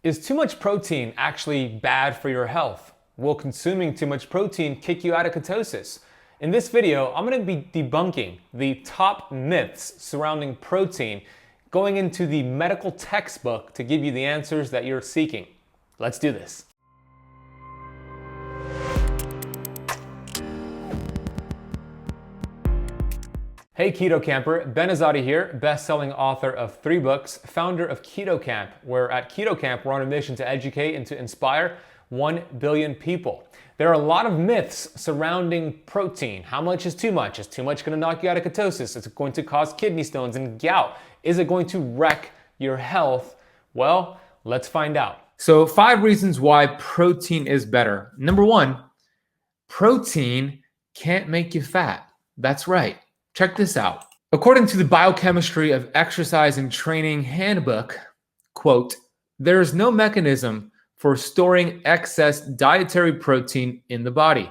Is too much protein actually bad for your health? Will consuming too much protein kick you out of ketosis? In this video, I'm going to be debunking the top myths surrounding protein, going into the medical textbook to give you the answers that you're seeking. Let's do this. Hey Keto Camper, Ben Azadi here, best-selling author of 3 books, founder of Keto Camp, where at Keto Camp we're on a mission to educate and to inspire 1 billion people. There are a lot of myths surrounding protein. How much is too much? Is too much going to knock you out of ketosis? Is it going to cause kidney stones and gout? Is it going to wreck your health? Well, let's find out. So 5 reasons why protein is better. Number 1, protein can't make you fat. That's right. Check this out. According to the Biochemistry of Exercise and Training Handbook, quote, there is no mechanism for storing excess dietary protein in the body,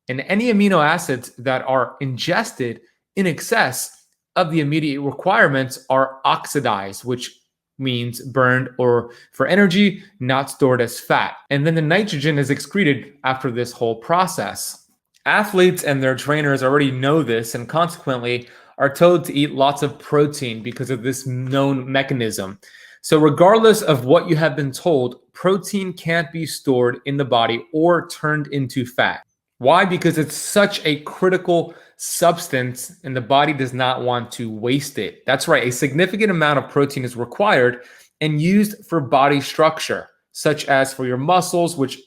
and any amino acids that are ingested in excess of the immediate requirements are oxidized, which means burned or for energy, not stored as fat. And then the nitrogen is excreted after this whole process. Athletes and their trainers already know this and consequently are told to eat lots of protein because of this known mechanism. So regardless of what you have been told, protein can't be stored in the body or turned into fat. Why? Because it's such a critical substance and the body does not want to waste it. That's right. A significant amount of protein is required and used for body structure, such as for your muscles, which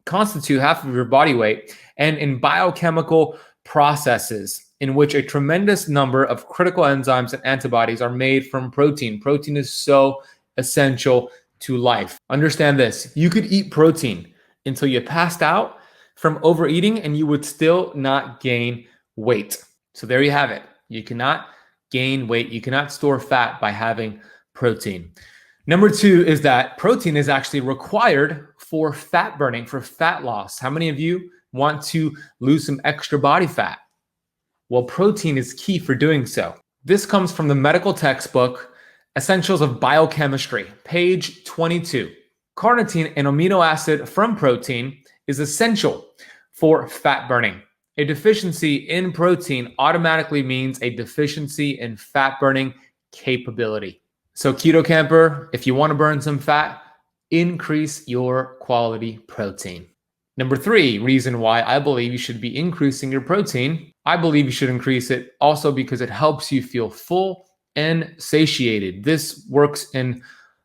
constitute half of your body weight, and in biochemical processes in which a tremendous number of critical enzymes and antibodies are made from protein. Protein is so essential to life. Understand this, you could eat protein until you passed out from overeating and you would still not gain weight. So there you have it. You cannot gain weight. You cannot store fat by having protein. Number 2 is that protein is actually required for fat burning, for fat loss. How many of you want to lose some extra body fat? Well, protein is key for doing so. This comes from the medical textbook, Essentials of Biochemistry, page 22. Carnitine, an amino acid from protein, is essential for fat burning. A deficiency in protein automatically means a deficiency in fat burning capability. So Keto Camper, if you want to burn some fat, increase your quality protein. Number 3 reason why I believe you should be increasing your protein. I believe you should increase it also because it helps you feel full and satiated. This works in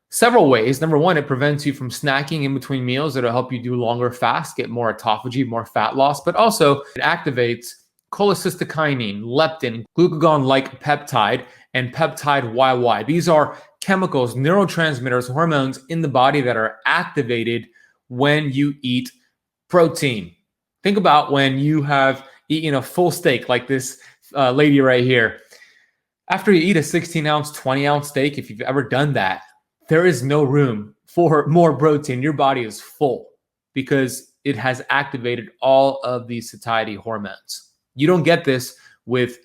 several ways. Number 1, it prevents you from snacking in between meals. It'll help you do longer fasts, get more autophagy, more fat loss, but also it activates cholecystokinin, leptin, glucagon-like peptide, and peptide YY. These are chemicals, neurotransmitters, hormones in the body that are activated when you eat protein. Think about when you have eaten a full steak like this lady right here. After you eat a 16-ounce, 20-ounce steak, if you've ever done that, there is no room for more protein. Your body is full because it has activated all of these satiety hormones. You don't get this with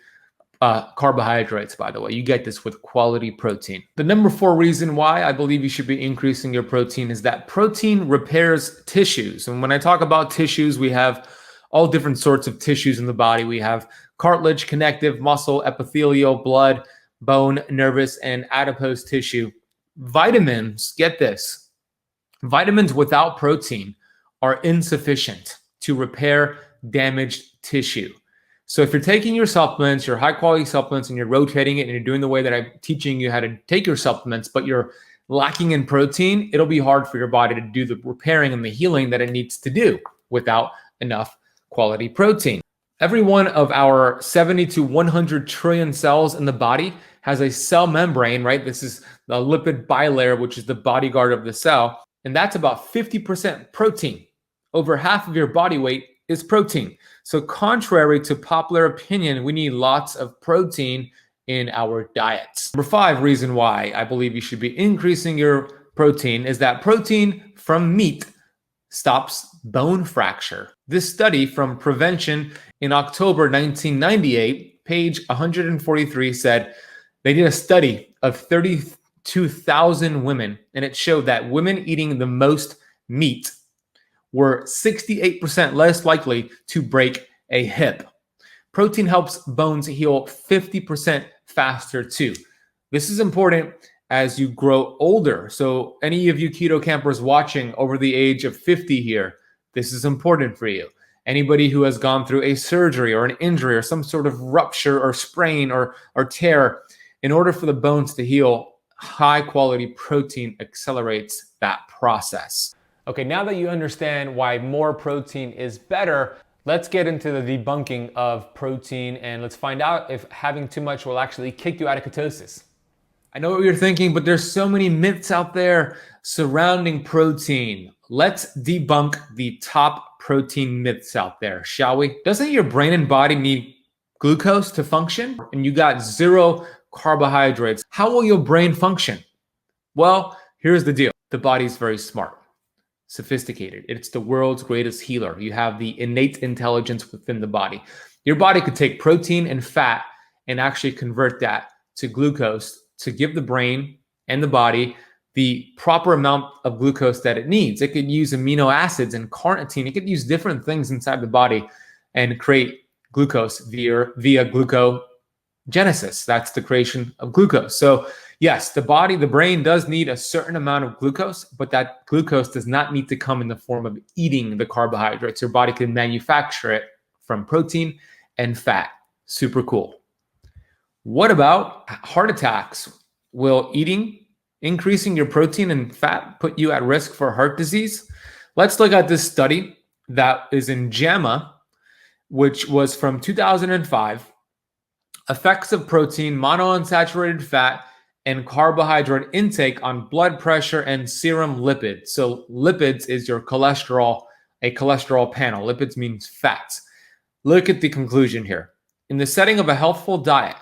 carbohydrates, by the way. You get this with quality protein. The number 4 reason why I believe you should be increasing your protein is that protein repairs tissues. And when I talk about tissues, we have all different sorts of tissues in the body. We have cartilage, connective, muscle, epithelial, blood, bone, nervous, and adipose tissue. Vitamins, get this, vitamins without protein are insufficient to repair damaged tissue. So if you're taking your supplements, your high quality supplements, and you're rotating it and you're doing the way that I'm teaching you how to take your supplements, but you're lacking in protein, it'll be hard for your body to do the repairing and the healing that it needs to do without enough quality protein. Every one of our 70 to 100 trillion cells in the body has a cell membrane, right? This is the lipid bilayer, which is the bodyguard of the cell. And that's about 50% protein. Over half of your body weight is protein. So contrary to popular opinion, we need lots of protein in our diets. Number 5 reason why I believe you should be increasing your protein is that protein from meat stops bone fracture. This study from Prevention in October 1998, page 143, said they did a study of 30 2,000 women, and it showed that women eating the most meat were 68% less likely to break a hip. Protein helps bones heal 50% faster too. This is important as you grow older. So any of you keto campers watching over the age of 50 here, this is important for you. Anybody who has gone through a surgery or an injury or some sort of rupture or sprain or tear, in order for the bones to heal, high quality protein accelerates that process. Okay, now that you understand why more protein is better, let's get into the debunking of protein and let's find out if having too much will actually kick you out of ketosis. I know what you're thinking, but there's so many myths out there surrounding protein. Let's debunk the top protein myths out there, shall we? Doesn't your brain and body need glucose to function? And you got zero carbohydrates. How will your brain function? Well, here's the deal. The body's very smart, sophisticated. It's the world's greatest healer. You have the innate intelligence within the body. Your body could take protein and fat and actually convert that to glucose to give the brain and the body the proper amount of glucose that it needs. It could use amino acids and carnitine. It could use different things inside the body and create glucose via gluconeogenesis. That's the creation of glucose. So yes, the brain does need a certain amount of glucose, but that glucose does not need to come in the form of eating the carbohydrates. Your body can manufacture it from protein and fat. Super cool. What about heart attacks? Will increasing your protein and fat put you at risk for heart disease? Let's look at this study that is in JAMA, which was from 2005. Effects of protein, monounsaturated fat, and carbohydrate intake on blood pressure and serum lipids. So lipids is your cholesterol, a cholesterol panel. Lipids means fats. Look at the conclusion here. In the setting of a healthful diet,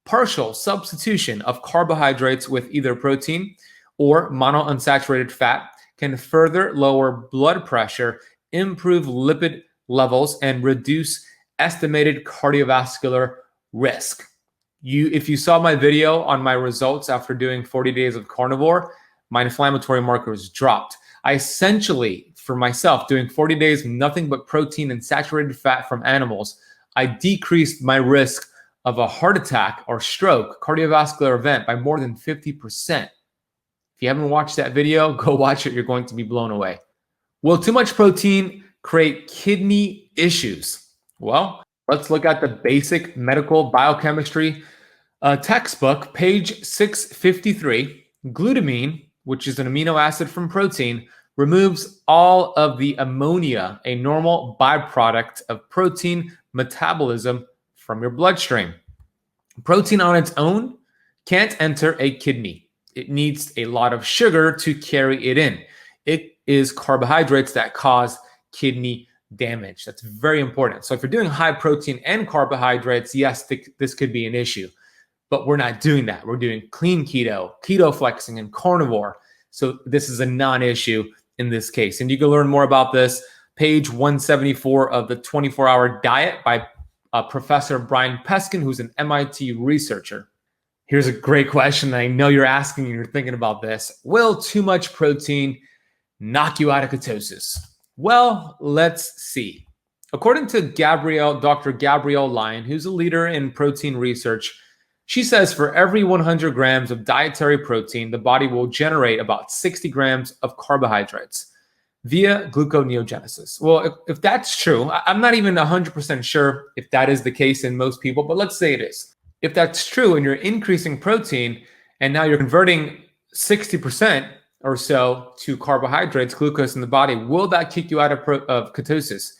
partial substitution of carbohydrates with either protein or monounsaturated fat can further lower blood pressure, improve lipid levels, and reduce estimated cardiovascular risk. If you saw my video on my results after doing 40 days of carnivore, my inflammatory markers dropped. I essentially, for myself, doing 40 days of nothing but protein and saturated fat from animals, I decreased my risk of a heart attack or stroke, cardiovascular event by more than 50%. If you haven't watched that video, go watch it. You're going to be blown away. Will too much protein create kidney issues? Well, let's look at the basic medical biochemistry textbook, page 653. Glutamine, which is an amino acid from protein, removes all of the ammonia, a normal byproduct of protein metabolism, from your bloodstream. Protein on its own can't enter a kidney. It needs a lot of sugar to carry it in. It is carbohydrates that cause kidney damage. That's very important. So if you're doing high protein and carbohydrates, yes, this could be an issue, but we're not doing that. We're doing clean keto flexing, and carnivore. So this is a non-issue in this case. And you can learn more about this, page 174 of the 24-hour diet by Professor Brian Peskin, who's an MIT researcher. Here's a great question. I know you're asking and you're thinking about this. Will too much protein knock you out of ketosis? Well, let's see. According to Dr. Gabrielle Lyon, who's a leader in protein research, she says for every 100 grams of dietary protein, the body will generate about 60 grams of carbohydrates via gluconeogenesis. Well, if that's true, I'm not even 100% sure if that is the case in most people, but let's say it is. If that's true and you're increasing protein and now you're converting 60% or so to carbohydrates, glucose in the body, will that kick you out of ketosis?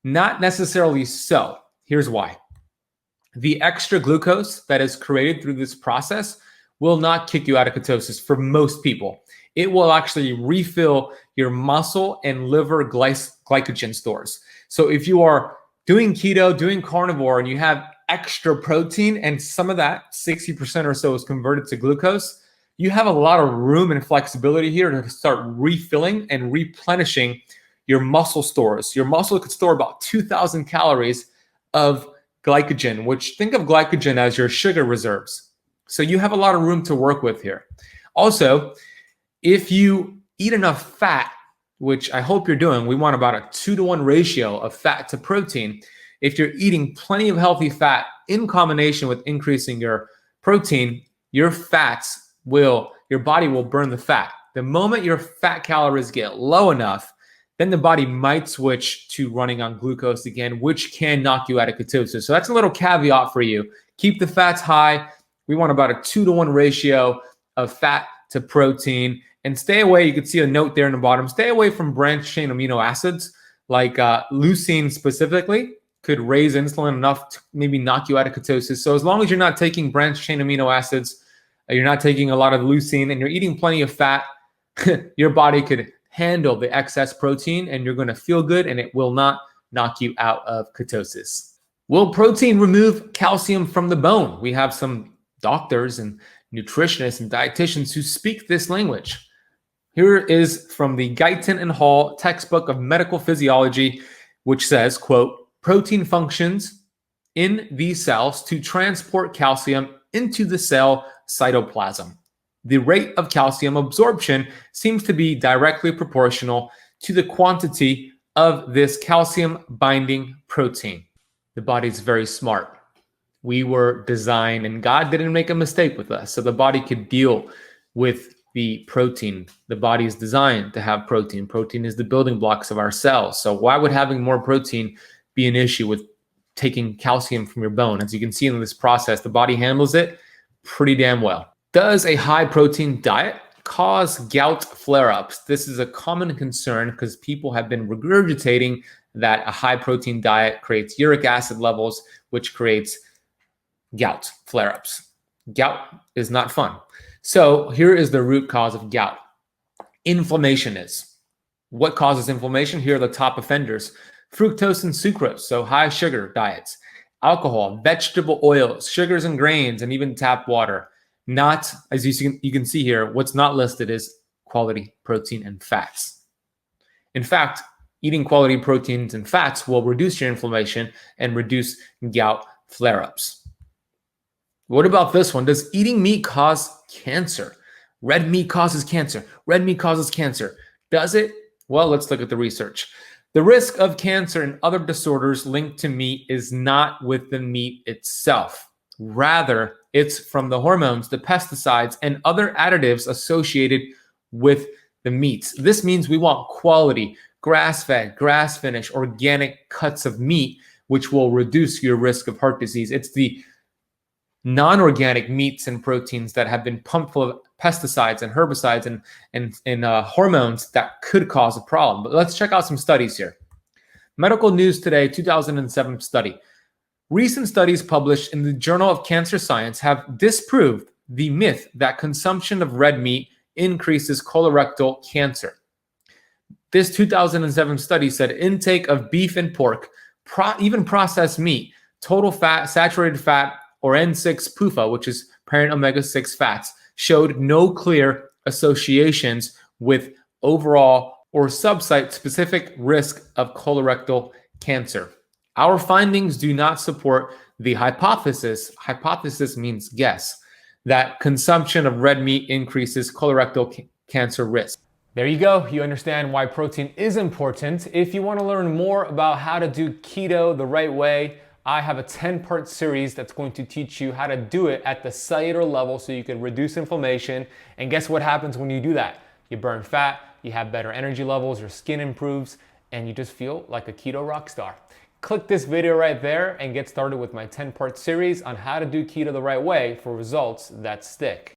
Not necessarily so. Here's why. The extra glucose that is created through this process will not kick you out of ketosis for most people. It will actually refill your muscle and liver glycogen stores. So if you are doing keto, doing carnivore, and you have extra protein and some of that, 60% or so, is converted to glucose, you have a lot of room and flexibility here to start refilling and replenishing your muscle stores. Your muscle could store about 2,000 calories of glycogen, which think of glycogen as your sugar reserves. So you have a lot of room to work with here. Also, if you eat enough fat, which I hope you're doing, we want about a 2-to-1 ratio of fat to protein. If you're eating plenty of healthy fat in combination with increasing your protein, your body will burn the fat. The moment your fat calories get low enough, then the body might switch to running on glucose again, which can knock you out of ketosis. So that's a little caveat for you. Keep the fats high. We want about a 2-to-1 ratio of fat to protein. And stay away, you can see a note there in the bottom, stay away from branched chain amino acids like leucine specifically. Could raise insulin enough to maybe knock you out of ketosis. So as long as you're not taking branched chain amino acids, you're not taking a lot of leucine, and you're eating plenty of fat, your body could handle the excess protein and you're going to feel good, and it will not knock you out of ketosis. Will protein remove calcium from the bone? We have some doctors and nutritionists and dietitians who speak this language. Here is from the Guyton and Hall textbook of medical physiology, which says, quote, protein functions in these cells to transport calcium into the cell cytoplasm. The rate of calcium absorption seems to be directly proportional to the quantity of this calcium binding protein. The body's very smart. We were designed, and God didn't make a mistake with us, so the body could deal with the protein. The body is designed to have protein. Protein is the building blocks of our cells. So why would having more protein be an issue with taking calcium from your bone? As you can see in this process, the body handles it pretty damn well. Does a high protein diet cause gout flare-ups? This is a common concern because people have been regurgitating that a high protein diet creates uric acid levels, which creates gout flare-ups. Gout is not fun. So here is the root cause of gout. Inflammation is. What causes inflammation? Here are the top offenders. Fructose and sucrose, so high sugar diets. Alcohol, vegetable oils, sugars and grains, and even tap water. Not, as you can see here, what's not listed is quality protein and fats. In fact, eating quality proteins and fats will reduce your inflammation and reduce gout flare-ups. What about this one? Does eating meat cause cancer? Red meat causes cancer. Red meat causes cancer. Does it? Well, let's look at the research. The risk of cancer and other disorders linked to meat is not with the meat itself. Rather, it's from the hormones, the pesticides, and other additives associated with the meats. This means we want quality, grass-fed, grass-finished, organic cuts of meat, which will reduce your risk of heart disease. It's the non-organic meats and proteins that have been pumped full of pesticides and herbicides and hormones that could cause a problem. But let's check out some studies here. Medical News Today, 2007 study. Recent studies published in the Journal of Cancer Science have disproved the myth that consumption of red meat increases colorectal cancer. This 2007 study said intake of beef and pork, even processed meat, total fat, saturated fat, or N6 PUFA, which is parent omega-6 fats, showed no clear associations with overall or subsite-specific risk of colorectal cancer. Our findings do not support the hypothesis means guess, that consumption of red meat increases colorectal cancer risk. There you go. You understand why protein is important. If you want to learn more about how to do keto the right way, I have a 10-part series that's going to teach you how to do it at the cellular level so you can reduce inflammation. And guess what happens when you do that? You burn fat, you have better energy levels, your skin improves, and you just feel like a keto rock star. Click this video right there and get started with my 10-part series on how to do keto the right way for results that stick.